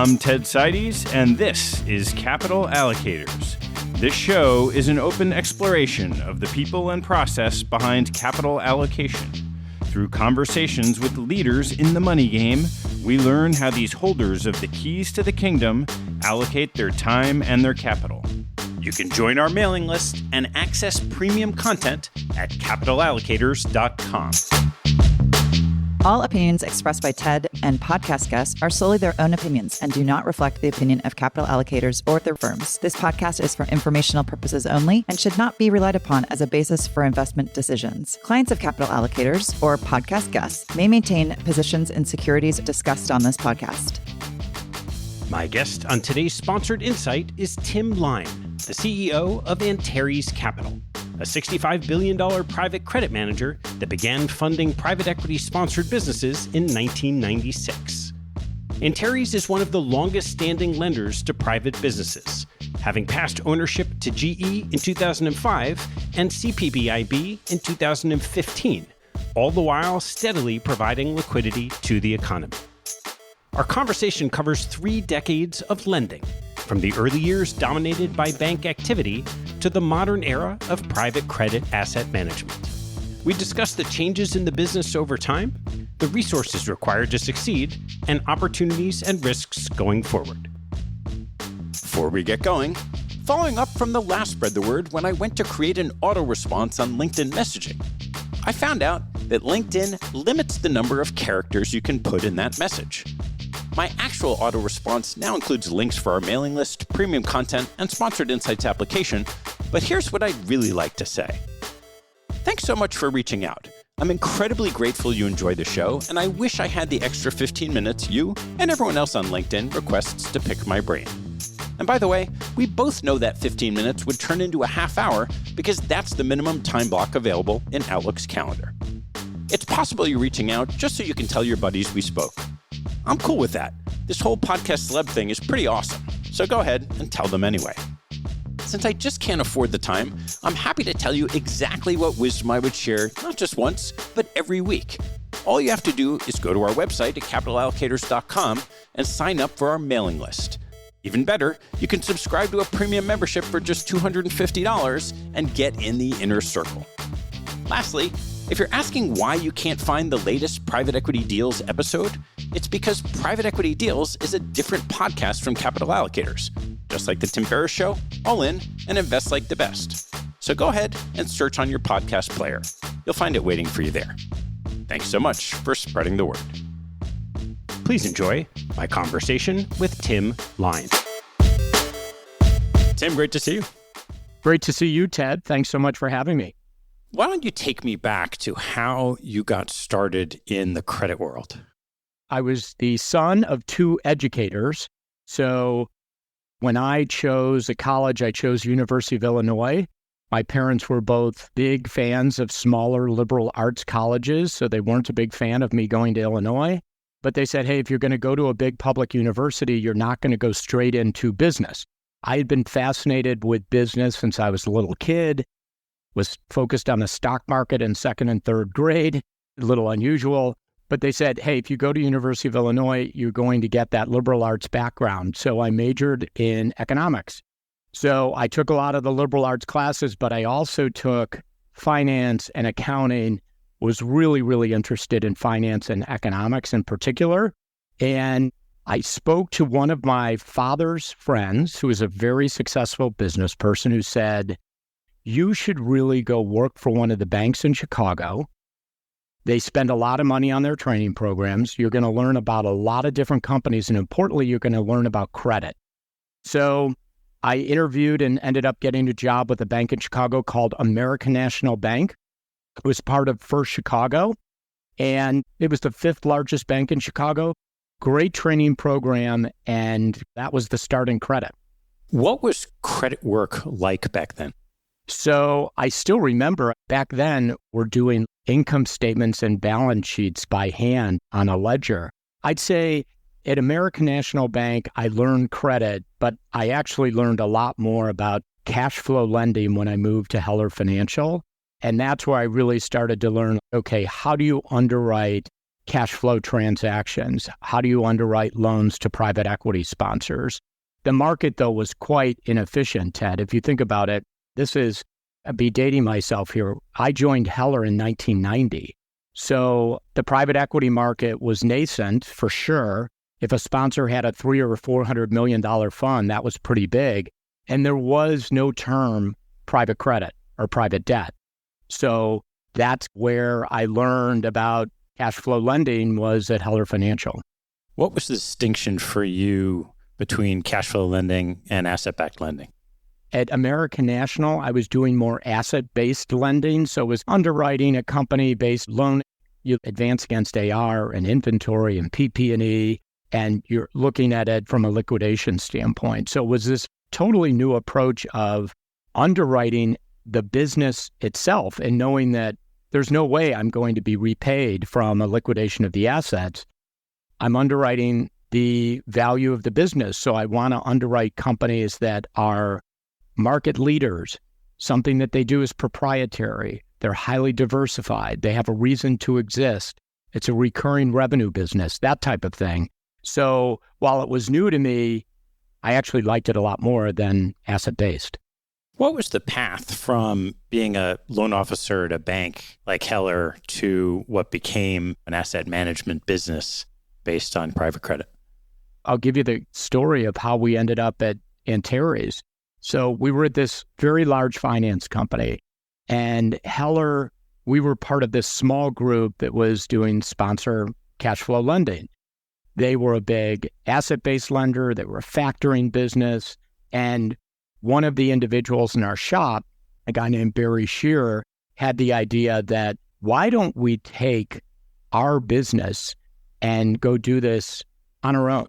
I'm Ted Seides, and this is Capital Allocators. This show is an open exploration of the people and process behind capital allocation. Through conversations with leaders in the money game, we learn how these holders of the keys to the kingdom allocate their time and their capital. You can join our mailing list and access premium content at capitalallocators.com. All opinions expressed by Ted and podcast guests are solely their own opinions and do not reflect the opinion of Capital Allocators or their firms. This podcast is for informational purposes only and should not be relied upon as a basis for investment decisions. Clients of Capital Allocators or podcast guests may maintain positions in securities discussed on this podcast. My guest on today's sponsored insight is Tim Lyne, the CEO of Antares Capital, a $65 billion private credit manager that began funding private equity-sponsored businesses in 1996. Antares is one of the longest-standing lenders to private businesses, having passed ownership to GE in 2005 and CPBIB in 2015, all the while steadily providing liquidity to the economy. Our conversation covers 3 decades of lending, from the early years dominated by bank activity to the modern era of private credit asset management. We discuss the changes in the business over time, the resources required to succeed, and opportunities and risks going forward. Before we get going, following up from the last Spread the Word when I went to create an auto response on LinkedIn messaging, I found out that LinkedIn limits the number of characters you can put in that message. My actual auto response now includes links for our mailing list, premium content, and sponsored insights application, but here's what I'd really like to say. Thanks so much for reaching out. I'm incredibly grateful you enjoy the show, and I wish I had the extra 15 minutes you and everyone else on LinkedIn requests to pick my brain. And by the way, we both know that 15 minutes would turn into a half hour because that's the minimum time block available in Outlook's calendar. It's possible you're reaching out just so you can tell your buddies we spoke. I'm cool with that. This whole podcast celeb thing is pretty awesome, so go ahead and tell them anyway. Since I just can't afford the time, I'm happy to tell you exactly what wisdom I would share, not just once, but every week. All you have to do is go to our website at capitalallocators.com and sign up for our mailing list. Even better, you can subscribe to a premium membership for just $250 and get in the inner circle. Lastly, if you're asking why you can't find the latest Private Equity Deals episode, it's because Private Equity Deals is a different podcast from Capital Allocators, just like the Tim Ferriss Show, All In, and Invest Like the Best. So go ahead and search on your podcast player. You'll find it waiting for you there. Thanks so much for spreading the word. Please enjoy my conversation with Tim Lyne. Tim, great to see you. Great to see you, Ted. Thanks so much for having me. Why don't you take me back to how you got started in the credit world? I was the son of 2 educators. So when I chose a college, I chose University of Illinois. My parents were both big fans of smaller liberal arts colleges, so they weren't a big fan of me going to Illinois. But they said, hey, if you're going to go to a big public university, you're not going to go straight into business. I had been fascinated with business since I was a little kid, was focused on the stock market in 2nd and 3rd grade, a little unusual. But they said, hey, if you go to University of Illinois, you're going to get that liberal arts background. So I majored in economics. So I took a lot of the liberal arts classes, but I also took finance and accounting, was really, really interested in finance and economics in particular. And I spoke to one of my father's friends, who is a very successful business person, who said, you should really go work for one of the banks in Chicago. They spend a lot of money on their training programs. You're going to learn about a lot of different companies, and importantly, you're going to learn about credit. So I interviewed and ended up getting a job with a bank in Chicago called American National Bank. It was part of First Chicago, and it was the 5th largest bank in Chicago. Great training program, and that was the start in credit. What was credit work like back then? So I still remember back then we're doing income statements and balance sheets by hand on a ledger. I'd say at American National Bank, I learned credit, but I actually learned a lot more about cash flow lending when I moved to Heller Financial. And that's where I really started to learn, okay, how do you underwrite cash flow transactions. How do you underwrite loans to private equity sponsors? The market, though, was quite inefficient, Ted. If you think about it, I'd be dating myself here. I joined Heller in 1990. So the private equity market was nascent for sure. If a sponsor had a $300 or $400 million fund, that was pretty big. And there was no term private credit or private debt. So that's where I learned about cash flow lending was at Heller Financial. What was the distinction for you between cash flow lending and asset-backed lending? At American National, I was doing more asset-based lending. So it was underwriting a company-based loan. You advance against AR and inventory and PP&E, and you're looking at it from a liquidation standpoint. So it was this totally new approach of underwriting the business itself and knowing that there's no way I'm going to be repaid from a liquidation of the assets. I'm underwriting the value of the business. So I want to underwrite companies that are market leaders. Something that they do is proprietary. They're highly diversified. They have a reason to exist. It's a recurring revenue business, that type of thing. So while it was new to me, I actually liked it a lot more than asset-based. What was the path from being a loan officer at a bank like Heller to what became an asset management business based on private credit? I'll give you the story of how we ended up at Antares. So we were at this very large finance company, and Heller, we were part of this small group that was doing sponsor cash flow lending. They were a big asset-based lender. They were a factoring business. And one of the individuals in our shop, a guy named Barry Shearer, had the idea that why don't we take our business and go do this on our own?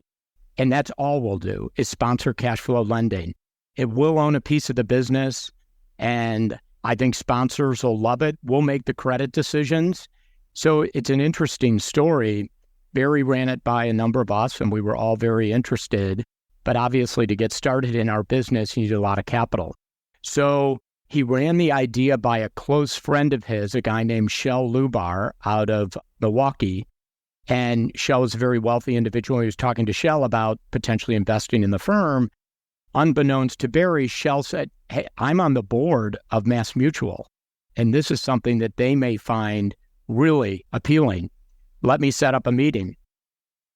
And that's all we'll do is sponsor cash flow lending. It will own a piece of the business, and I think sponsors will love it. We'll make the credit decisions. So it's an interesting story. Barry ran it by a number of us, and we were all very interested. But obviously, to get started in our business, you need a lot of capital. So he ran the idea by a close friend of his, a guy named Shel Lubar out of Milwaukee. And Shel was a very wealthy individual. He was talking to Shel about potentially investing in the firm. Unbeknownst to Barry, Shel said, "Hey, I'm on the board of MassMutual, and this is something that they may find really appealing. Let me set up a meeting."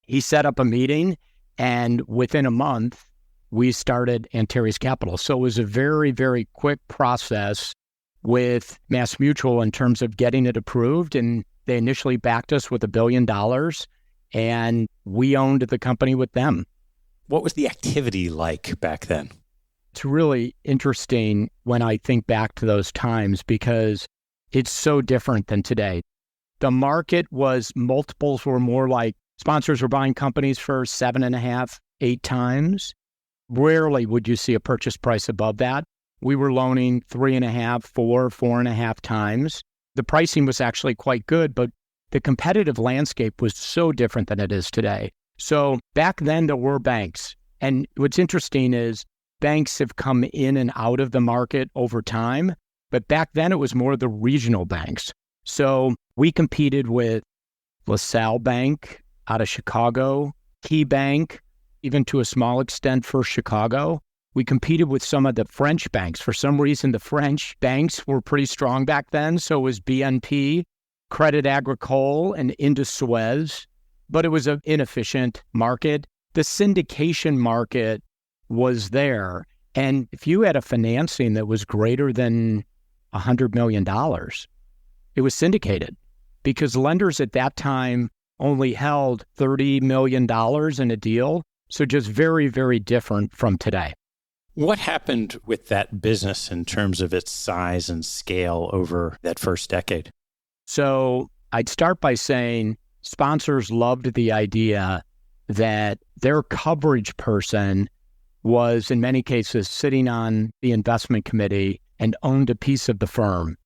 He set up a meeting, and within a month, we started Antares Capital. So it was a very, very quick process with MassMutual in terms of getting it approved. And they initially backed us with $1 billion, and we owned the company with them. What was the activity like back then? It's really interesting when I think back to those times because it's so different than today. The market was, multiples were more like sponsors were buying companies for 7.5, 8 times. Rarely would you see a purchase price above that. We were loaning 3.5, 4.5 times. The pricing was actually quite good, but the competitive landscape was so different than it is today. So back then there were banks. And what's interesting is banks have come in and out of the market over time, but back then it was more the regional banks. So we competed with LaSalle Bank out of Chicago, Key Bank, even to a small extent for Chicago. We competed with some of the French banks. For some reason, the French banks were pretty strong back then. So it was BNP, Crédit Agricole, and Indus Suez. But it was an inefficient market. The syndication market was there. And if you had a financing that was greater than $100 million, it was syndicated because lenders at that time only held $30 million in a deal. So just very, very different from today. What happened with that business in terms of its size and scale over that first decade? So I'd start by saying sponsors loved the idea that their coverage person was, in many cases, sitting on the investment committee and owned a piece of the firm.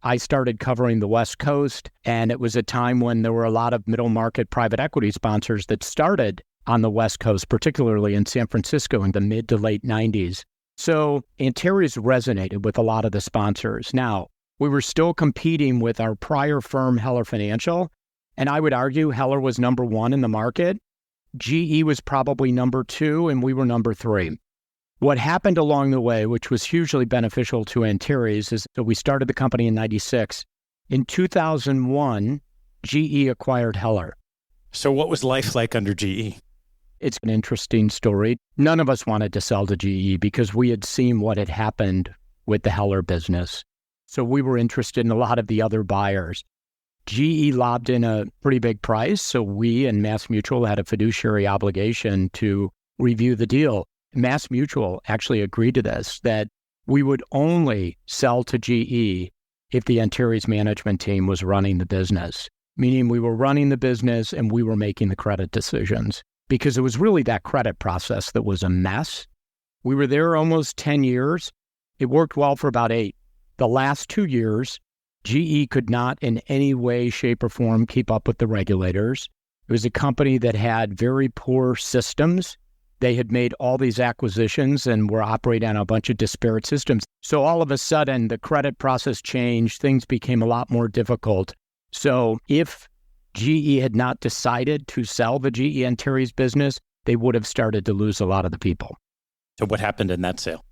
I started covering the West Coast, and it was a time when there were a lot of middle market private equity sponsors that started on the West Coast, particularly in San Francisco in the mid to late 90s. So Antares resonated with a lot of the sponsors. Now, we were still competing with our prior firm, Heller Financial, And I would argue Heller was number one in the market. GE was probably number two, and we were number three. What happened along the way, which was hugely beneficial to Antares, is that we started the company in 96. In 2001, GE acquired Heller. So what was life like under GE? It's an interesting story. None of us wanted to sell to GE because we had seen what had happened with the Heller business. So we were interested in a lot of the other buyers. GE lobbed in a pretty big price, so we and MassMutual had a fiduciary obligation to review the deal. MassMutual actually agreed to this, that we would only sell to GE if the Antares management team was running the business, meaning we were running the business and we were making the credit decisions, because it was really that credit process that was a mess. We were there almost 10 years. It worked well for about 8. The last 2 years, GE could not in any way, shape, or form keep up with the regulators. It was a company that had very poor systems. They had made all these acquisitions and were operating on a bunch of disparate systems. So all of a sudden, the credit process changed. Things became a lot more difficult. So if GE had not decided to sell the GE Antares business, they would have started to lose a lot of the people. So what happened in that sale?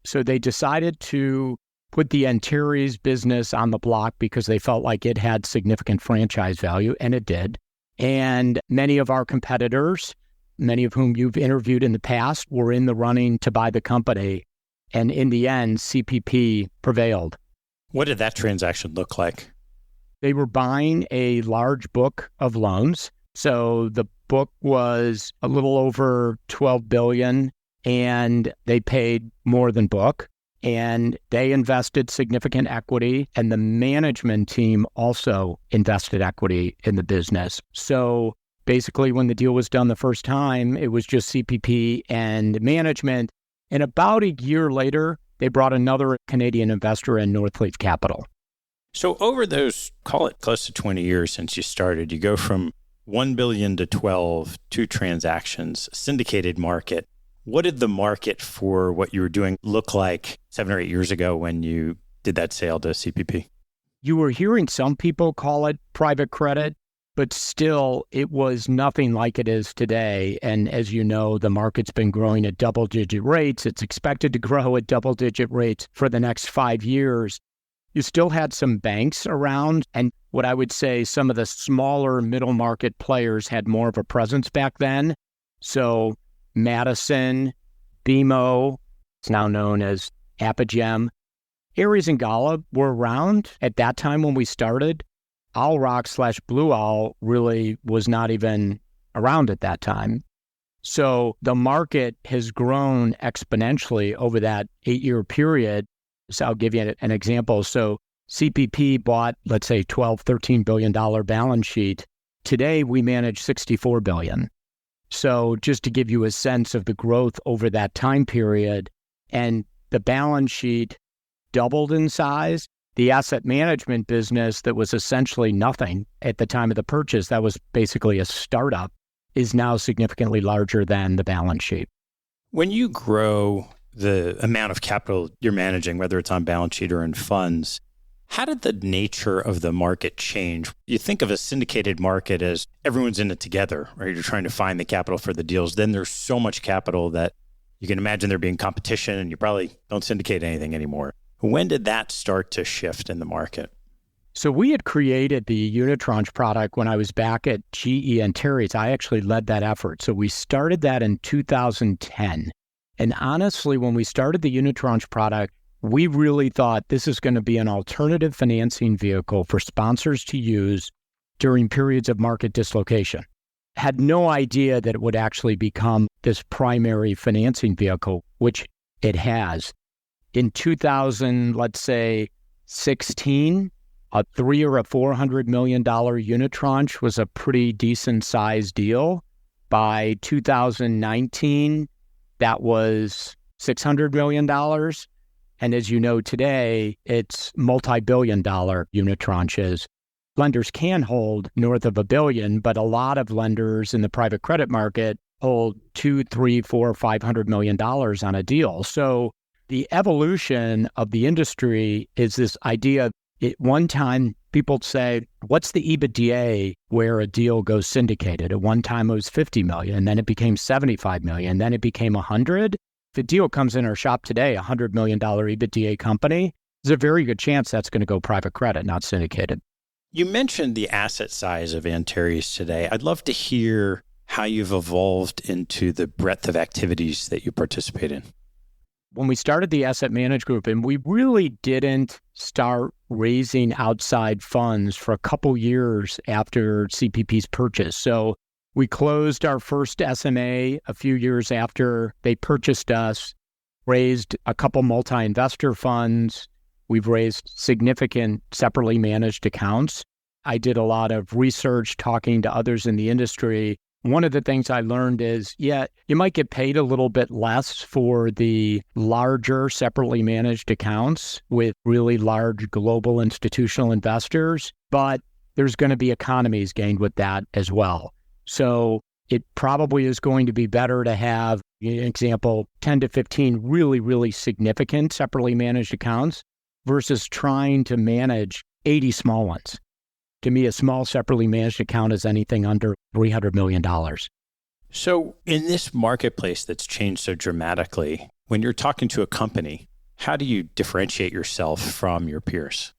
So they decided to put the Antares business on the block because they felt like it had significant franchise value, and it did. And many of our competitors, many of whom you've interviewed in the past, were in the running to buy the company. And in the end, CPP prevailed. What did that transaction look like? They were buying a large book of loans. So the book was a little over $12 billion, and they paid more than book. And they invested significant equity, and the management team also invested equity in the business. So basically, when the deal was done the first time, it was just CPP and management. And about a year later, they brought another Canadian investor in, Northleaf Capital. So over those, call it close to 20 years since you started, you go from 1 billion to 12, 2 transactions, syndicated market. What did the market for what you were doing look like 7 or 8 years ago when you did that sale to CPP? You were hearing some people call it private credit, but still it was nothing like it is today. And as you know, the market's been growing at double-digit rates. It's expected to grow at double-digit rates for the next 5 years. You still had some banks around, and what I would say some of the smaller middle market players had more of a presence back then. So Madison, BMO, it's now known as Apogem, Ares and Golub were around at that time when we started. Owl Rock / Blue Owl really was not even around at that time. So the market has grown exponentially over that 8-year period. So I'll give you an example. So CPP bought, let's say, $12-13 billion balance sheet. Today, we manage $64 billion. So just to give you a sense of the growth over that time period, and the balance sheet doubled in size. The asset management business that was essentially nothing at the time of the purchase, that was basically a startup, is now significantly larger than the balance sheet. When you grow the amount of capital you're managing, whether it's on balance sheet or in funds, how did the nature of the market change? You think of a syndicated market as everyone's in it together, right? You're trying to find the capital for the deals. Then there's so much capital that you can imagine there being competition, and you probably don't syndicate anything anymore. When did that start to shift in the market? So we had created the unitranche product when I was back at GE Antares. I actually led that effort. So we started that in 2010. And honestly, when we started the unitranche product, we really thought this is going to be an alternative financing vehicle for sponsors to use during periods of market dislocation. Had no idea that it would actually become this primary financing vehicle, which it has. In 2000, let's say 16, a $300 or $400 million unitranche was a pretty decent sized deal. By 2019, that was $600 million. And as you know today, it's multi-billion dollar unitranches. Lenders can hold north of $1 billion, but a lot of lenders in the private credit market hold $200, $300, $400, $500 million on a deal. So the evolution of the industry is this idea. At one time, people say, what's the EBITDA where a deal goes syndicated? At one time, it was 50 million, and then it became 75 million, and then it became 100. If a deal comes in our shop today, $100 million EBITDA company, there's a very good chance that's going to go private credit, not syndicated. You mentioned the asset size of Antares today. I'd love to hear how you've evolved into the breadth of activities that you participate in. When we started the asset management group, and we really didn't start raising outside funds for a couple years after CPP's purchase. So we closed our first SMA a few years after they purchased us, raised a couple multi-investor funds. We've raised significant separately managed accounts. I did a lot of research talking to others in the industry. One of the things I learned is, you might get paid a little bit less for the larger separately managed accounts with really large global institutional investors, but there's going to be economies gained with that as well. So it probably is going to be better to have, an example, 10 to 15 really, really significant separately managed accounts versus trying to manage 80 small ones. To me, a small separately managed account is anything under $300 million. So in this marketplace that's changed so dramatically, when you're talking to a company, how do you differentiate yourself from your peers?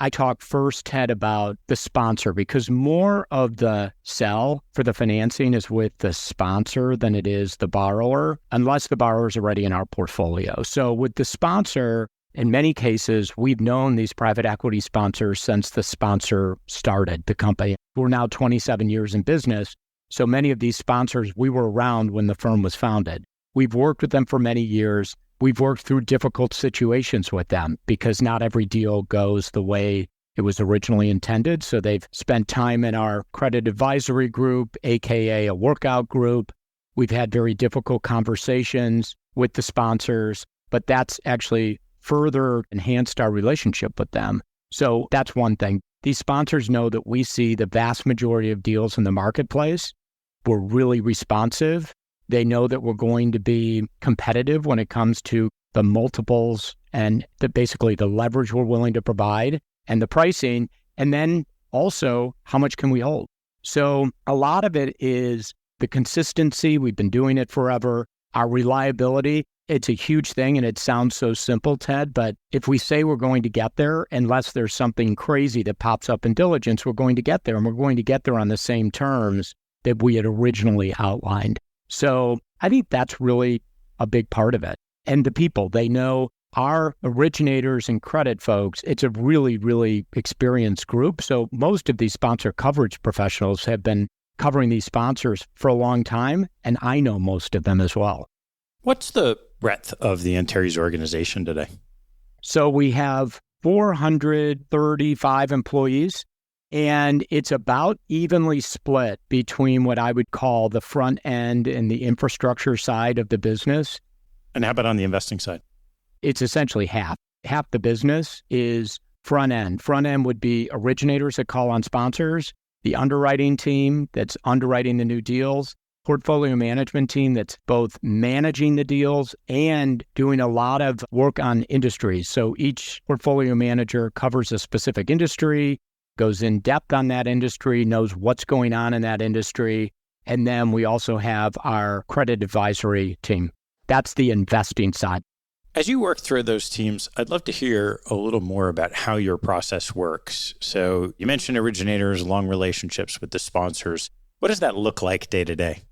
I talk first, Ted, about the sponsor because more of the sell for the financing is with the sponsor than it is the borrower, unless the borrower is already in our portfolio. So with the sponsor, in many cases, we've known these private equity sponsors since the sponsor started the company. We're now 27 years in business. So many of these sponsors, we were around when the firm was founded. We've worked with them for many years. We've worked through difficult situations with them because not every deal goes the way it was originally intended. So they've spent time in our credit advisory group, AKA a workout group. We've had very difficult conversations with the sponsors, but that's actually further enhanced our relationship with them. So that's one thing. These sponsors know that we see the vast majority of deals in the marketplace. We're really responsive. They know that we're going to be competitive when it comes to the multiples and basically the leverage we're willing to provide and the pricing. And then also, how much can we hold? So a lot of it is the consistency. We've been doing it forever. Our reliability. It's a huge thing, and it sounds so simple, Ted, but if we say we're going to get there, unless there's something crazy that pops up in diligence, we're going to get there, and we're going to get there on the same terms that we had originally outlined. So I think that's really a big part of it. And the people, they know our originators and credit folks, it's a really, really experienced group. So most of these sponsor coverage professionals have been covering these sponsors for a long time, and I know most of them as well. What's the breadth of the Antares organization today? So we have 435 employees, and it's about evenly split between what I would call the front end and the infrastructure side of the business. And how about on the investing side? It's essentially half. Half the business is front end. Front end would be originators that call on sponsors, the underwriting team that's underwriting the new deals, portfolio management team that's both managing the deals and doing a lot of work on industries. So each portfolio manager covers a specific industry, goes in depth on that industry, knows what's going on in that industry. And then we also have our credit advisory team. That's the investing side. As you work through those teams, I'd love to hear a little more about how your process works. So you mentioned originators, long relationships with the sponsors. What does that look like day to day?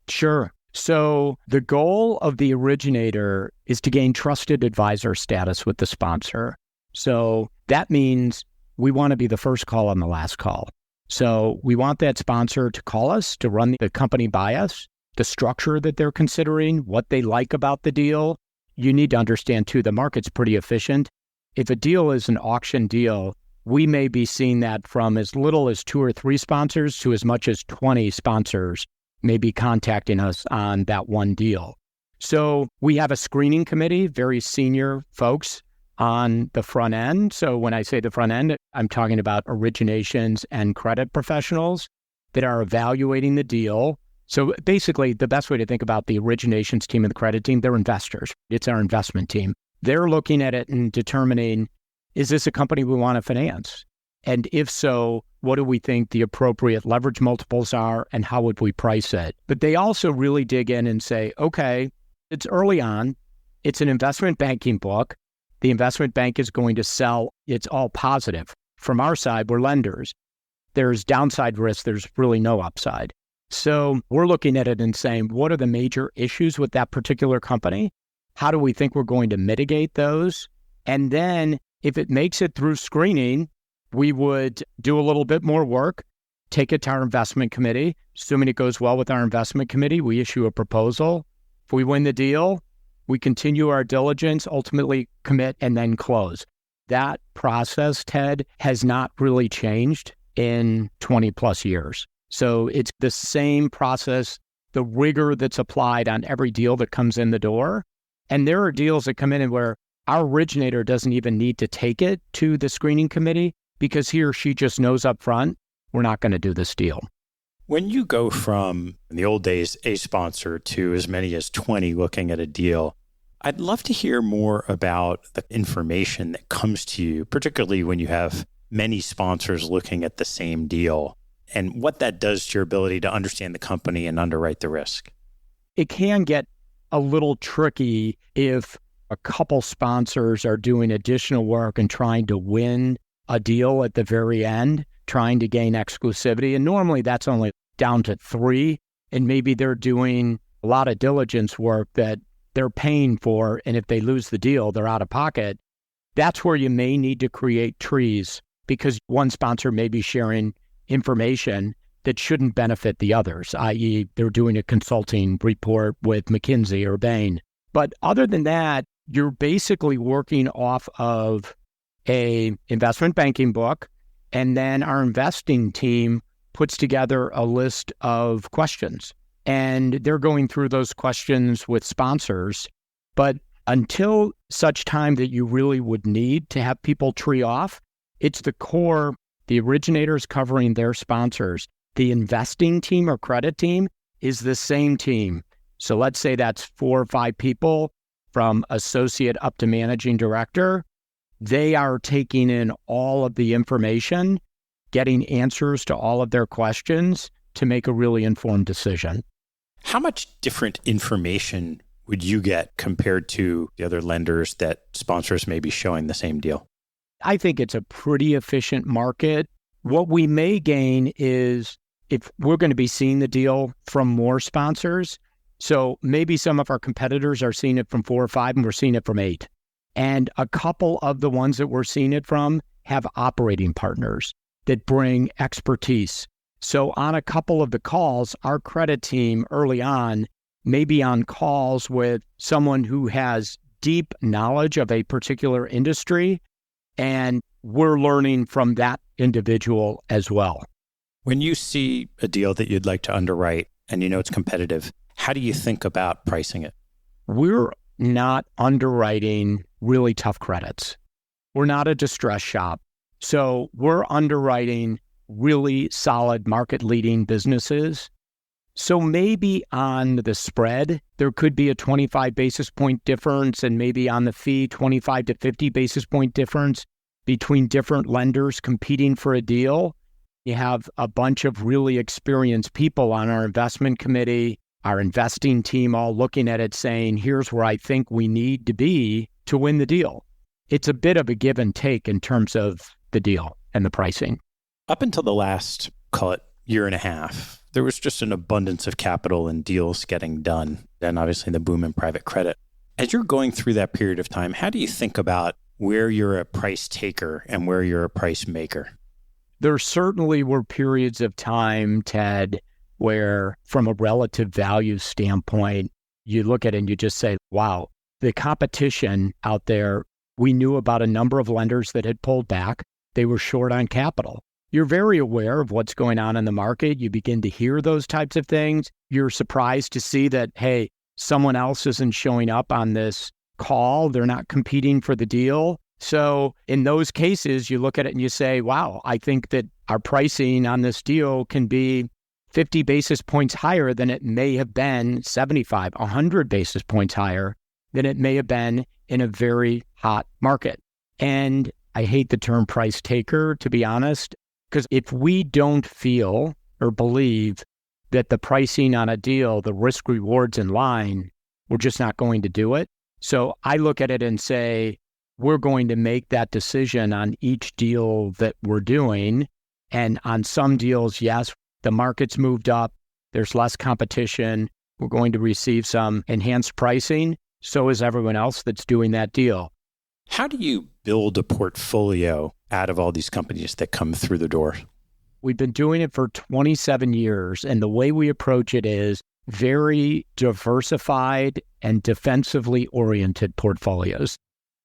Sure. So the goal of the originator is to gain trusted advisor status with the sponsor. So that means we want to be the first call on the last call. So we want that sponsor to call us, to run the company by us, the structure that they're considering, what they like about the deal. You need to understand, too, the market's pretty efficient. If a deal is an auction deal, we may be seeing that from as little as 2 or 3 sponsors to as much as 20 sponsors may be contacting us on that one deal. So we have a screening committee, very senior folks on the front end. So when I say the front end, I'm talking about originations and credit professionals that are evaluating the deal. So basically, the best way to think about the originations team and the credit team, they're investors. It's our investment team. They're looking at it and determining, is this a company we want to finance? And if so, what do we think the appropriate leverage multiples are and how would we price it? But they also really dig in and say, okay, it's early on. It's an investment banking book. The investment bank is going to sell. It's all positive. From our side, we're lenders. There's downside risk. There's really no upside. So we're looking at it and saying, what are the major issues with that particular company? How do we think we're going to mitigate those? And then if it makes it through screening, we would do a little bit more work, take it to our investment committee. Assuming it goes well with our investment committee, we issue a proposal. If we win the deal, we continue our diligence, ultimately commit, and then close. That process, Ted, has not really changed in 20 plus years. So it's the same process, the rigor that's applied on every deal that comes in the door. And there are deals that come in and where our originator doesn't even need to take it to the screening committee because he or she just knows up front, we're not going to do this deal. When you go from, in the old days, a sponsor to as many as 20 looking at a deal, I'd love to hear more about the information that comes to you, particularly when you have many sponsors looking at the same deal, and what that does to your ability to understand the company and underwrite the risk. It can get a little tricky if a couple sponsors are doing additional work and trying to win a deal at the very end, trying to gain exclusivity. And normally that's only down to 3. And maybe they're doing a lot of diligence work that they're paying for. And if they lose the deal, they're out of pocket. That's where you may need to create trees because one sponsor may be sharing information that shouldn't benefit the others, i.e. they're doing a consulting report with McKinsey or Bain. But other than that, you're basically working off of a investment banking book, and then our investing team puts together a list of questions. And they're going through those questions with sponsors. But until such time that you really would need to have people tree off, it's the core, the originators covering their sponsors. The investing team or credit team is the same team. So let's say that's 4 or 5 people from associate up to managing director. They are taking in all of the information, getting answers to all of their questions to make a really informed decision. How much different information would you get compared to the other lenders that sponsors may be showing the same deal? I think it's a pretty efficient market. What we may gain is if we're going to be seeing the deal from more sponsors. So maybe some of our competitors are seeing it from 4 or 5 and we're seeing it from 8. And a couple of the ones that we're seeing it from have operating partners that bring expertise. So on a couple of the calls, our credit team early on may be on calls with someone who has deep knowledge of a particular industry, and we're learning from that individual as well. When you see a deal that you'd like to underwrite and you know it's competitive, how do you think about pricing it? We're not underwriting really tough credits. We're not a distress shop. So we're underwriting really solid market-leading businesses. So maybe on the spread, there could be a 25 basis point difference, and maybe on the fee, 25 to 50 basis point difference between different lenders competing for a deal. You have a bunch of really experienced people on our investment committee, our investing team, all looking at it saying, here's where I think we need to be to win the deal. It's a bit of a give and take in terms of the deal and the pricing. Up until the last, call it, year and a half, there was just an abundance of capital and deals getting done, and obviously the boom in private credit. As you're going through that period of time, how do you think about where you're a price taker and where you're a price maker? There certainly were periods of time, Ted, where from a relative value standpoint, you look at it and you just say, wow, the competition out there, we knew about a number of lenders that had pulled back. They were short on capital. You're very aware of what's going on in the market. You begin to hear those types of things. You're surprised to see that, hey, someone else isn't showing up on this call. They're not competing for the deal. So in those cases, you look at it and you say, wow, I think that our pricing on this deal can be 50 basis points higher than it may have been, 75, 100 basis points higher than it may have been in a very hot market. And I hate the term price taker, to be honest, because if we don't feel or believe that the pricing on a deal, the risk rewards in line, we're just not going to do it. So I look at it and say, we're going to make that decision on each deal that we're doing. And on some deals, yes, the market's moved up. There's less competition. We're going to receive some enhanced pricing. So is everyone else that's doing that deal. How do you build a portfolio out of all these companies that come through the door? We've been doing it for 27 years, and the way we approach it is very diversified and defensively oriented portfolios.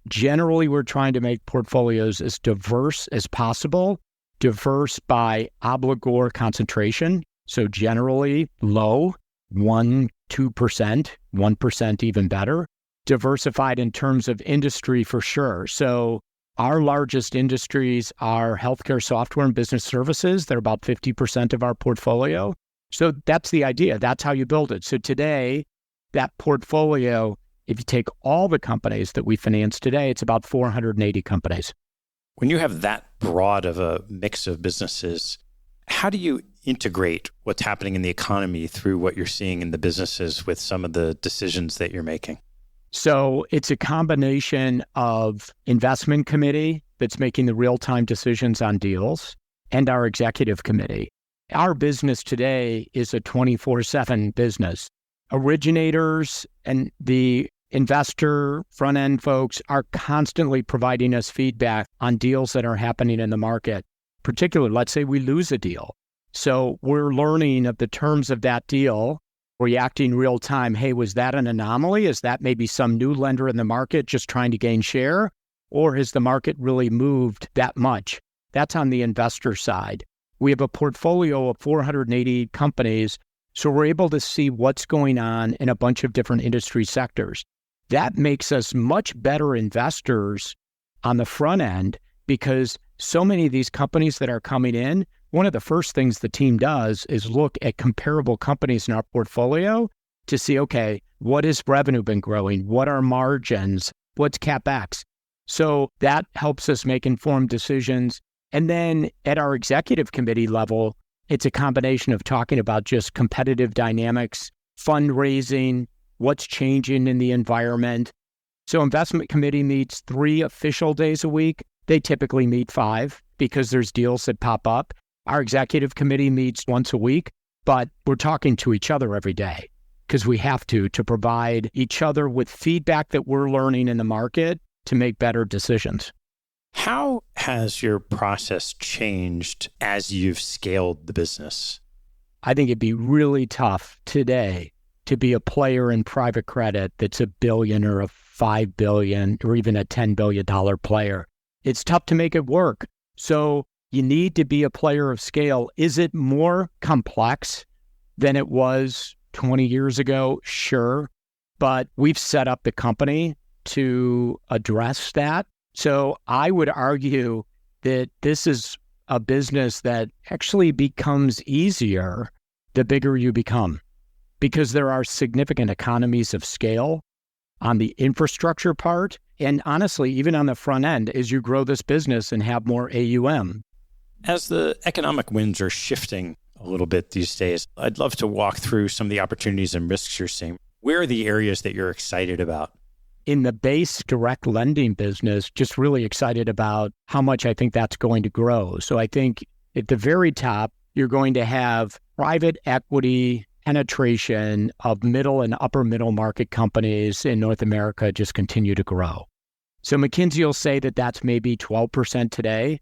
Generally, we're trying to make portfolios as diverse as possible, diverse by obligor concentration, so generally low, 1%, 2%, 1% even better. Diversified in terms of industry for sure. So our largest industries are healthcare software and business services. They're about 50% of our portfolio. So that's the idea. That's how you build it. So today, that portfolio, if you take all the companies that we finance today, it's about 480 companies. When you have that broad of a mix of businesses, how do you integrate what's happening in the economy through what you're seeing in the businesses with some of the decisions that you're making? So it's a combination of investment committee that's making the real-time decisions on deals and our executive committee. Our business today is a 24/7 business. Originators and the investor front-end folks are constantly providing us feedback on deals that are happening in the market. Particularly, let's say we lose a deal. So we're learning of the terms of that deal, reacting real time. Hey, was that an anomaly? Is that maybe some new lender in the market just trying to gain share? Or has the market really moved that much? That's on the investor side. We have a portfolio of 480 companies, so we're able to see what's going on in a bunch of different industry sectors. That makes us much better investors on the front end because so many of these companies that are coming in, one of the first things the team does is look at comparable companies in our portfolio to see, okay, what has revenue been growing? What are margins? What's CapEx? So that helps us make informed decisions. And then at our executive committee level, it's a combination of talking about just competitive dynamics, fundraising, what's changing in the environment. So investment committee meets 3 official days a week. They typically meet 5 because there's deals that pop up. Our executive committee meets once a week, but we're talking to each other every day because we have to provide each other with feedback that we're learning in the market to make better decisions. How has your process changed as you've scaled the business? I think it'd be really tough today to be a player in private credit that's $1 billion or a $5 billion or even a $10 billion player. It's tough to make it work. So you need to be a player of scale. Is it more complex than it was 20 years ago? Sure. But we've set up the company to address that. So I would argue that this is a business that actually becomes easier the bigger you become because there are significant economies of scale on the infrastructure part. And honestly, even on the front end, as you grow this business and have more AUM. As the economic winds are shifting a little bit these days, I'd love to walk through some of the opportunities and risks you're seeing. Where are the areas that you're excited about? In the base direct lending business, just really excited about how much I think that's going to grow. So I think at the very top, you're going to have private equity penetration of middle and upper middle market companies in North America just continue to grow. So McKinsey will say that that's maybe 12% today.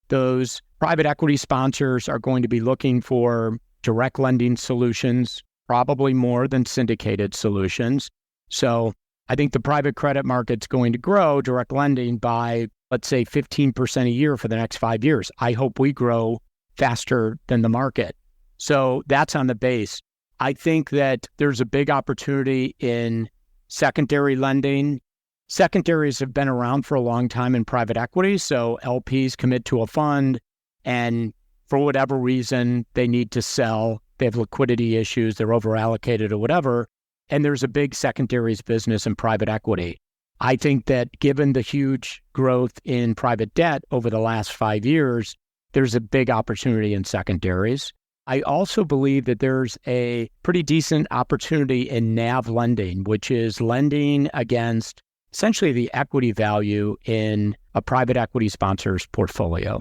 Those private equity sponsors are going to be looking for direct lending solutions, probably more than syndicated solutions. So I think the private credit market's going to grow direct lending by, let's say, 15% a year for the next 5 years. I hope we grow faster than the market. So that's on the base. I think that there's a big opportunity in secondary lending. Secondaries have been around for a long time in private equity. So LPs commit to a fund and for whatever reason, they need to sell. They have liquidity issues. They're over allocated or whatever. And there's a big secondaries business in private equity. I think that given the huge growth in private debt over the last 5 years, there's a big opportunity in secondaries. I also believe that there's a pretty decent opportunity in NAV lending, which is lending against essentially the equity value in a private equity sponsor's portfolio.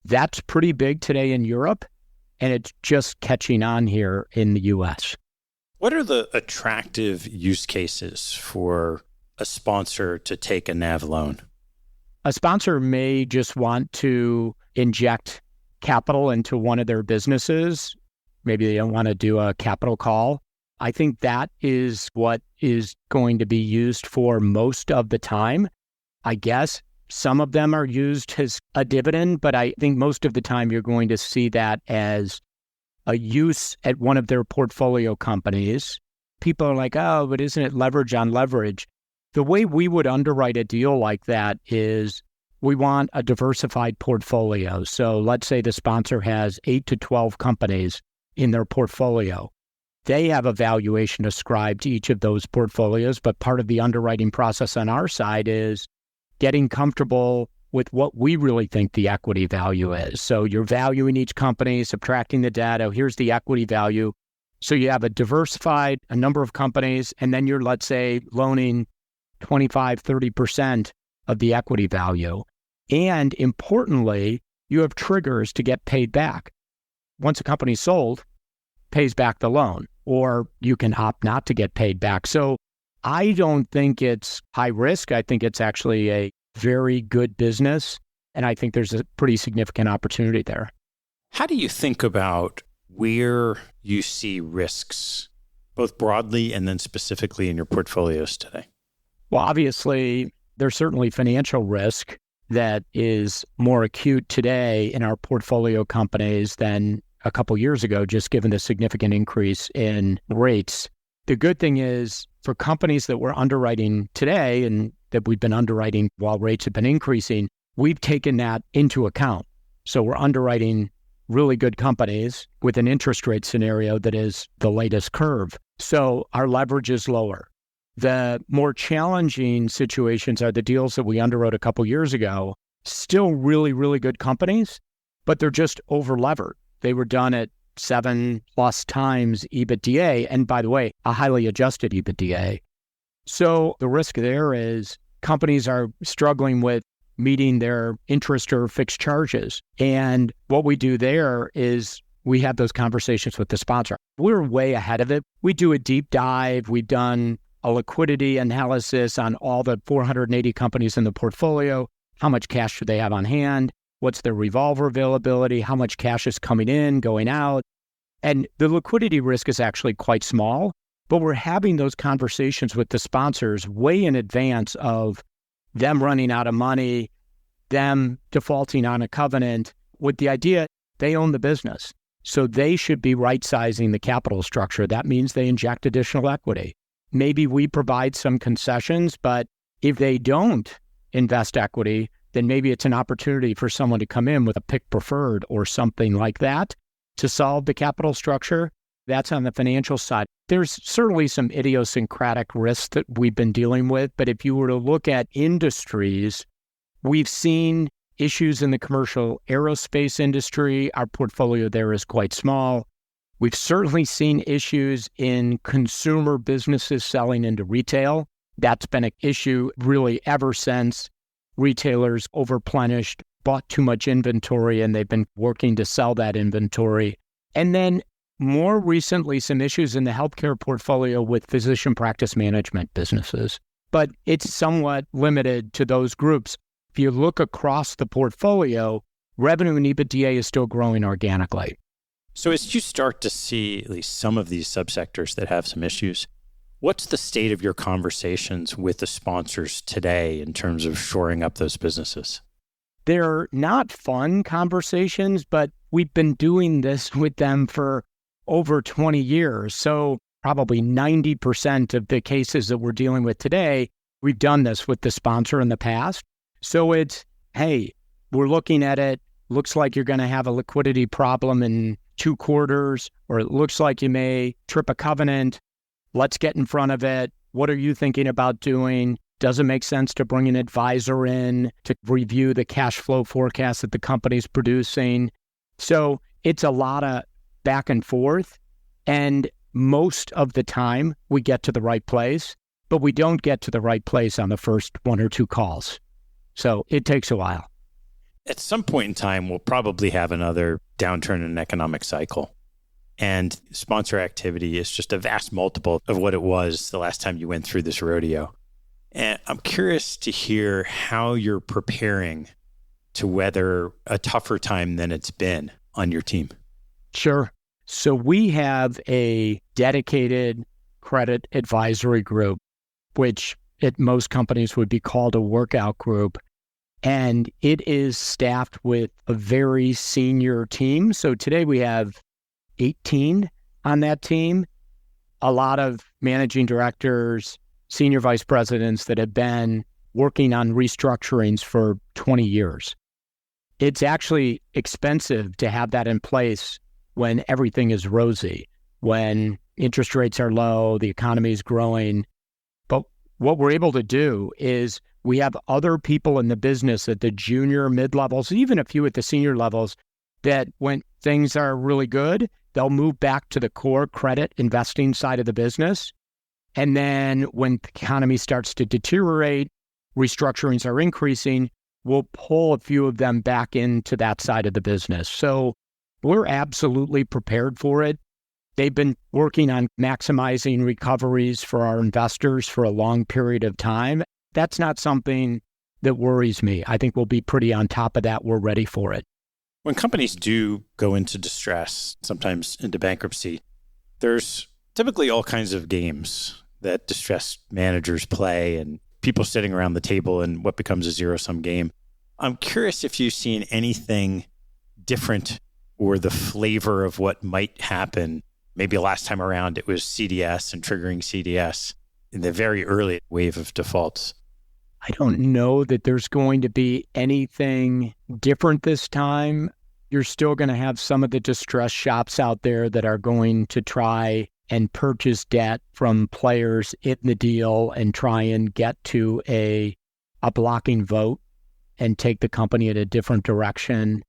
That's pretty big today in Europe, and it's just catching on here in the US. What are the attractive use cases for a sponsor to take a NAV loan? A sponsor may just want to inject capital into one of their businesses. Maybe they don't want to do a capital call. I think that is what is going to be used for most of the time. I guess some of them are used as a dividend, but I think most of the time you're going to see that as a use at one of their portfolio companies. People are like, oh, but isn't it leverage on leverage? The way we would underwrite a deal like that is we want a diversified portfolio. So let's say the sponsor has 8 to 12 companies in their portfolio. They have a valuation ascribed to each of those portfolios, but part of the underwriting process on our side is getting comfortable with what we really think the equity value is. So you're valuing each company, subtracting the data. Here's the equity value. So you have a number of companies, and then you're, let's say, loaning 25, 30% of the equity value. And importantly, you have triggers to get paid back. Once a company's sold, pays back the loan, or you can opt not to get paid back. So I don't think it's high risk. I think it's actually a very good business, and I think there's a pretty significant opportunity there. How do you think about where you see risks, both broadly and then specifically in your portfolios today? Well, obviously, there's certainly financial risk that is more acute today in our portfolio companies than a couple years ago, just given the significant increase in rates. The good thing is for companies that we're underwriting today and that we've been underwriting while rates have been increasing, we've taken that into account. So we're underwriting really good companies with an interest rate scenario that is the latest curve. So our leverage is lower. The more challenging situations are the deals that we underwrote a couple years ago, still really, really good companies, but they're just over-levered. They were done at 7+ times EBITDA, and by the way, a highly adjusted EBITDA. So the risk there is companies are struggling with meeting their interest or fixed charges. And what we do there is we have those conversations with the sponsor. We're way ahead of it. We do a deep dive. We've done a liquidity analysis on all the 480 companies in the portfolio. How much cash do they have on hand? What's their revolver availability? How much cash is coming in, going out? And the liquidity risk is actually quite small, but we're having those conversations with the sponsors way in advance of them running out of money, them defaulting on a covenant, with the idea they own the business. So they should be right-sizing the capital structure. That means they inject additional equity. Maybe we provide some concessions, but if they don't invest equity, then maybe it's an opportunity for someone to come in with a PIK preferred or something like that to solve the capital structure. That's on the financial side. There's certainly some idiosyncratic risks that we've been dealing with, but if you were to look at industries, we've seen issues in the commercial aerospace industry. Our portfolio there is quite small. We've certainly seen issues in consumer businesses selling into retail. That's been an issue really ever since retailers overplenished, bought too much inventory, and they've been working to sell that inventory. And then more recently, some issues in the healthcare portfolio with physician practice management businesses. But it's somewhat limited to those groups. If you look across the portfolio, revenue and EBITDA is still growing organically. So as you start to see at least some of these subsectors that have some issues, what's the state of your conversations with the sponsors today in terms of shoring up those businesses? They're not fun conversations, but we've been doing this with them for over 20 years. So probably 90% of the cases that we're dealing with today, we've done this with the sponsor in the past. So it's, hey, we're looking at it. Looks like you're going to have a liquidity problem in 2 quarters, or it looks like you may trip a covenant. Let's get in front of it. What are you thinking about doing? Does it make sense to bring an advisor in to review the cash flow forecast that the company's producing? So it's a lot of back and forth. And most of the time, we get to the right place, but we don't get to the right place on the first one or two calls. So it takes a while. At some point in time, we'll probably have another downturn in an economic cycle. And sponsor activity is just a vast multiple of what it was the last time you went through this rodeo. And I'm curious to hear how you're preparing to weather a tougher time than it's been on your team. Sure. So we have a dedicated credit advisory group, which at most companies would be called a workout group. And it is staffed with a very senior team. So today we have 18 on that team, a lot of managing directors, senior vice presidents that have been working on restructurings for 20 years. It's actually expensive to have that in place when everything is rosy, when interest rates are low, the economy is growing. But what we're able to do is we have other people in the business at the junior, mid-levels, even a few at the senior levels, that when things are really good, they'll move back to the core credit investing side of the business. And then when the economy starts to deteriorate, restructurings are increasing, we'll pull a few of them back into that side of the business. So we're absolutely prepared for it. They've been working on maximizing recoveries for our investors for a long period of time. That's not something that worries me. I think we'll be pretty on top of that. We're ready for it. When companies do go into distress, sometimes into bankruptcy, there's typically all kinds of games that distressed managers play and people sitting around the table in what becomes a zero-sum game. I'm curious if you've seen anything different or the flavor of what might happen. Maybe last time around it was CDS and triggering CDS in the very early wave of defaults. I don't know that there's going to be anything different this time. You're still going to have some of the distressed shops out there that are going to try and purchase debt from players in the deal and try and get to a blocking vote and take the company in a different direction.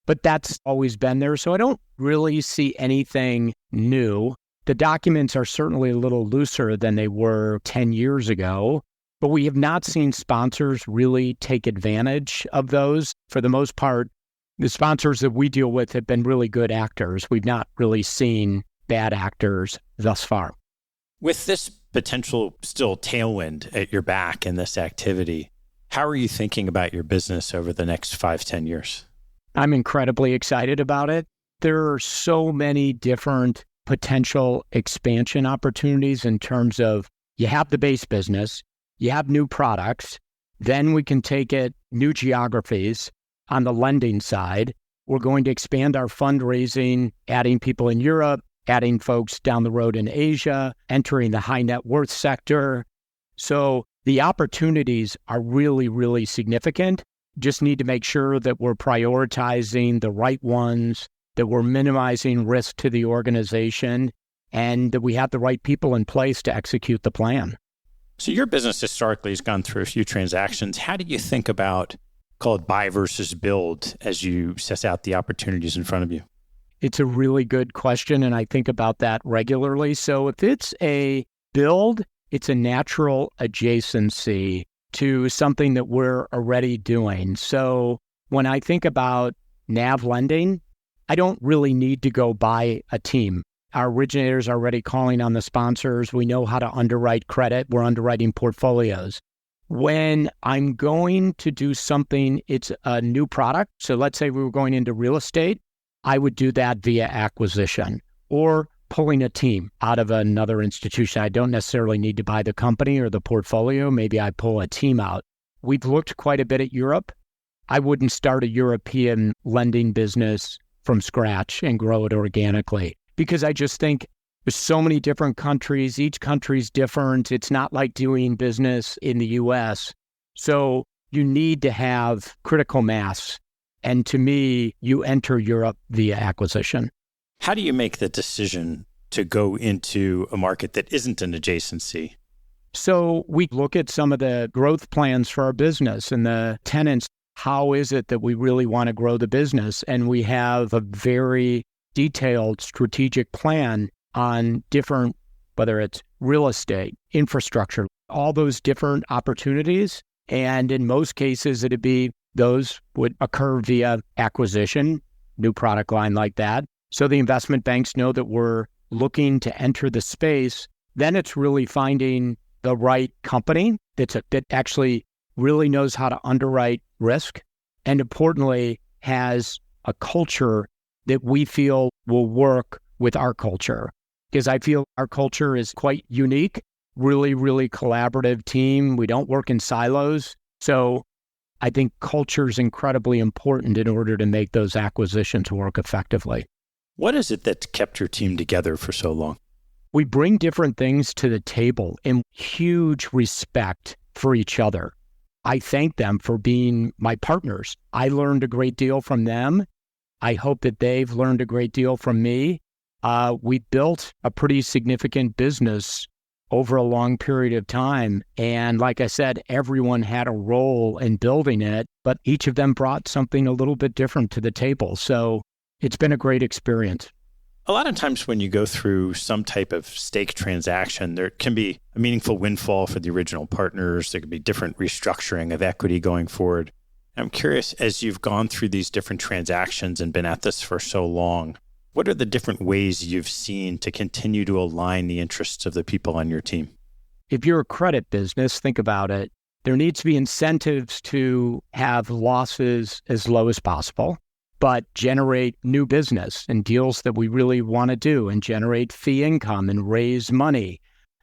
But that's always been there. So I don't really see anything new. The documents are certainly a little looser than they were 10 years ago, but we have not seen sponsors really take advantage of those. For the most part, the sponsors that we deal with have been really good actors. We've not really seen bad actors thus far. With this potential still tailwind at your back in this activity, how are you thinking about your business over the next 5-10 years? I'm incredibly excited about it. There are so many different potential expansion opportunities in terms of you have the base business, you have new products, then we can take it new geographies. On the lending side, we're going to expand our fundraising, adding people in Europe, adding folks down the road in Asia, entering the high net worth sector. So the opportunities are really, really significant. Just need to make sure that we're prioritizing the right ones, that we're minimizing risk to the organization, and that we have the right people in place to execute the plan. So your business historically has gone through a few transactions. How do you think about, call it buy versus build, as you assess out the opportunities in front of you? It's a really good question, and I think about that regularly. So if it's a build, it's a natural adjacency to something that we're already doing. So when I think about NAV lending, I don't really need to go buy a team. Our originators are already calling on the sponsors. We know how to underwrite credit. We're underwriting portfolios. When I'm going to do something, it's a new product. So let's say we were going into real estate, I would do that via acquisition or pulling a team out of another institution. I don't necessarily need to buy the company or the portfolio. Maybe I pull a team out. We've looked quite a bit at Europe. I wouldn't start a European lending business from scratch and grow it organically because I just think there's so many different countries. Each country's different. It's not like doing business in the US. So you need to have critical mass. And to me, you enter Europe via acquisition. How do you make the decision to go into a market that isn't an adjacency? So we look at some of the growth plans for our business and the tenants. How is it that we really want to grow the business? And we have a very detailed strategic plan on different, whether it's real estate, infrastructure, all those different opportunities. And in most cases, those would occur via acquisition, new product line like that. So the investment banks know that we're looking to enter the space. Then it's really finding the right company that actually really knows how to underwrite risk, and importantly, has a culture that we feel will work with our culture. Because I feel our culture is quite unique, really, really collaborative team. We don't work in silos. So I think culture is incredibly important in order to make those acquisitions work effectively. What is it that's kept your team together for so long? We bring different things to the table and huge respect for each other. I thank them for being my partners. I learned a great deal from them. I hope that they've learned a great deal from me. We built a pretty significant business over a long period of time. And like I said, everyone had a role in building it, but each of them brought something a little bit different to the table. So it's been a great experience. A lot of times when you go through some type of stake transaction, there can be a meaningful windfall for the original partners. There could be different restructuring of equity going forward. I'm curious, as you've gone through these different transactions and been at this for so long, what are the different ways you've seen to continue to align the interests of the people on your team? If you're a credit business, think about it. There needs to be incentives to have losses as low as possible, but generate new business and deals that we really want to do and generate fee income and raise money.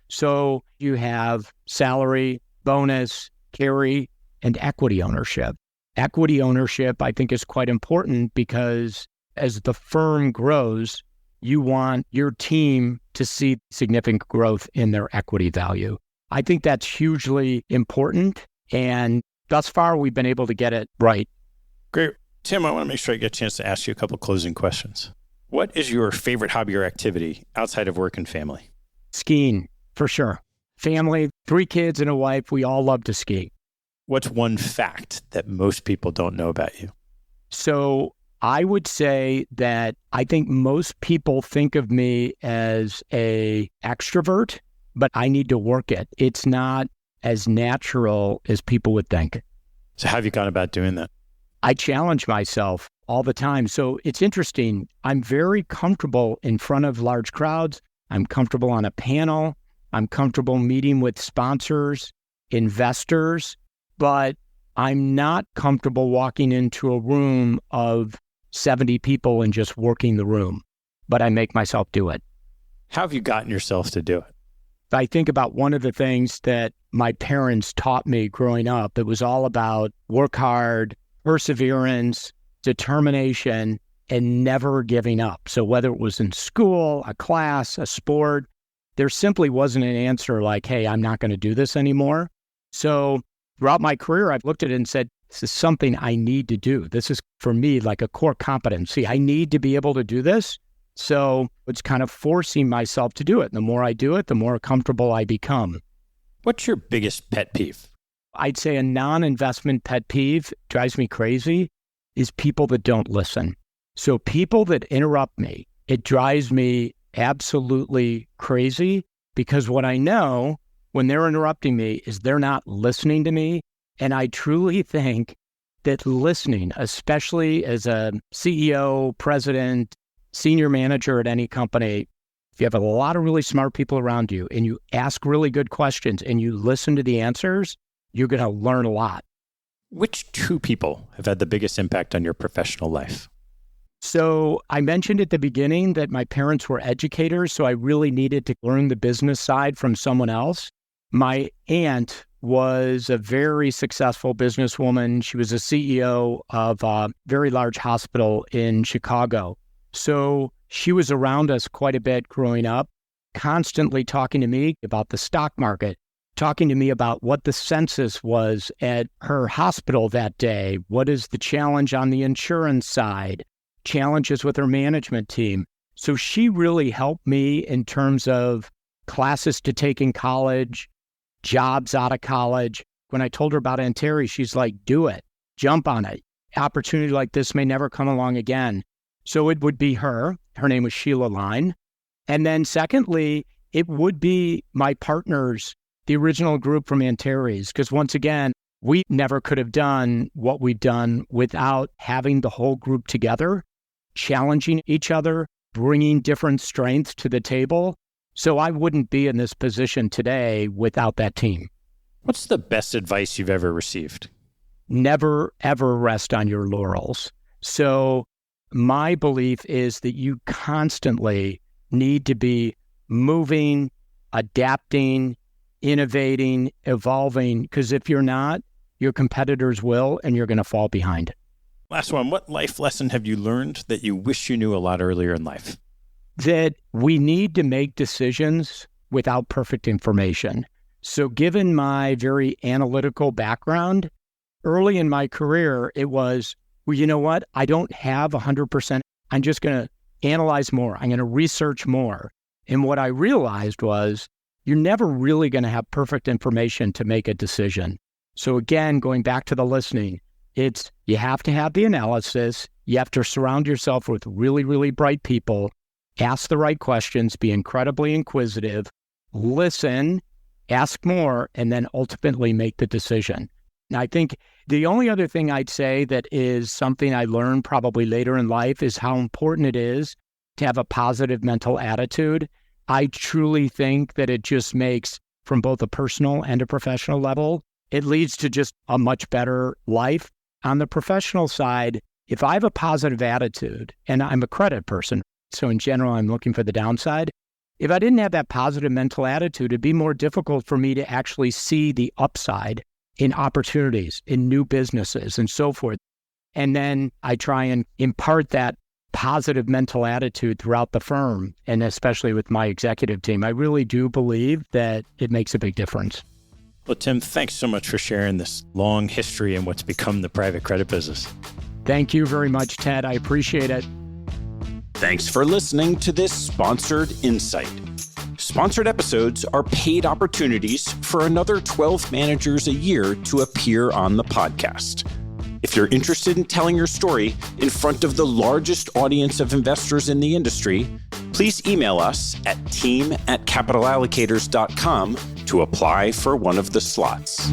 So you have salary, bonus, carry, and equity ownership. Equity ownership, I think, is quite important because as the firm grows, you want your team to see significant growth in their equity value. I think that's hugely important. And thus far, we've been able to get it right. Great. Tim, I want to make sure I get a chance to ask you a couple closing questions. What is your favorite hobby or activity outside of work and family? Skiing, for sure. Family, 3 kids and a wife, we all love to ski. What's one fact that most people don't know about you? So I would say that I think most people think of me as an extrovert, but I need to work it. It's not as natural as people would think. So how have you gone about doing that? I challenge myself all the time. So it's interesting. I'm very comfortable in front of large crowds. I'm comfortable on a panel. I'm comfortable meeting with sponsors, investors, but I'm not comfortable walking into a room of 70 people and just working the room, but I make myself do it. How have you gotten yourself to do it? I think about one of the things that my parents taught me growing up. It was all about work hard, perseverance, determination, and never giving up. So whether it was in school, a class, a sport, there simply wasn't an answer like, hey, I'm not going to do this anymore. So throughout my career, I've looked at it and said, this is something I need to do. This is, for me, like a core competency. I need to be able to do this. So it's kind of forcing myself to do it. And the more I do it, the more comfortable I become. What's your biggest pet peeve? I'd say a non-investment pet peeve, drives me crazy, is people that don't listen. So people that interrupt me, it drives me absolutely crazy because what I know when they're interrupting me is they're not listening to me. And I truly think that listening, especially as a CEO, president, senior manager at any company, if you have a lot of really smart people around you and you ask really good questions and you listen to the answers, you're going to learn a lot. Which 2 people have had the biggest impact on your professional life? So I mentioned at the beginning that my parents were educators, so I really needed to learn the business side from someone else. My aunt was a very successful businesswoman. She was a CEO of a very large hospital in Chicago. So she was around us quite a bit growing up, constantly talking to me about the stock market, talking to me about what the census was at her hospital that day. What is the challenge on the insurance side? Challenges with her management team. So she really helped me in terms of classes to take in college, jobs out of college. When I told her about Antares, she's like, do it, jump on it. Opportunity like this may never come along again. So it would be her. Her name was Sheila Lyne. And then secondly, it would be my partners, the original group from Antares, because once again, we never could have done what we've done without having the whole group together, challenging each other, bringing different strengths to the table. So I wouldn't be in this position today without that team. What's the best advice you've ever received? Never, ever rest on your laurels. So my belief is that you constantly need to be moving, adapting, innovating, evolving, because if you're not, your competitors will, and you're going to fall behind. Last one. What life lesson have you learned that you wish you knew a lot earlier in life? That we need to make decisions without perfect information. So given my very analytical background, early in my career, it was, well, you know what? I don't have 100%. I'm just going to analyze more. I'm going to research more. And what I realized was you're never really going to have perfect information to make a decision. So again, going back to the listening, it's you have to have the analysis. You have to surround yourself with really, really bright people, ask the right questions, be incredibly inquisitive, listen, ask more, and then ultimately make the decision. And I think the only other thing I'd say that is something I learned probably later in life is how important it is to have a positive mental attitude. I truly think that it just makes, from both a personal and a professional level, it leads to just a much better life. On the professional side, if I have a positive attitude, and I'm a credit person, so in general, I'm looking for the downside. If I didn't have that positive mental attitude, it'd be more difficult for me to actually see the upside in opportunities, in new businesses, and so forth. And then I try and impart that positive mental attitude throughout the firm, and especially with my executive team. I really do believe that it makes a big difference. Well, Tim, thanks so much for sharing this long history and what's become the private credit business. Thank you very much, Ted. I appreciate it. Thanks for listening to this Sponsored Insight. Sponsored episodes are paid opportunities for another 12 managers a year to appear on the podcast. If you're interested in telling your story in front of the largest audience of investors in the industry, please email us at team@capitalallocators.com to apply for one of the slots.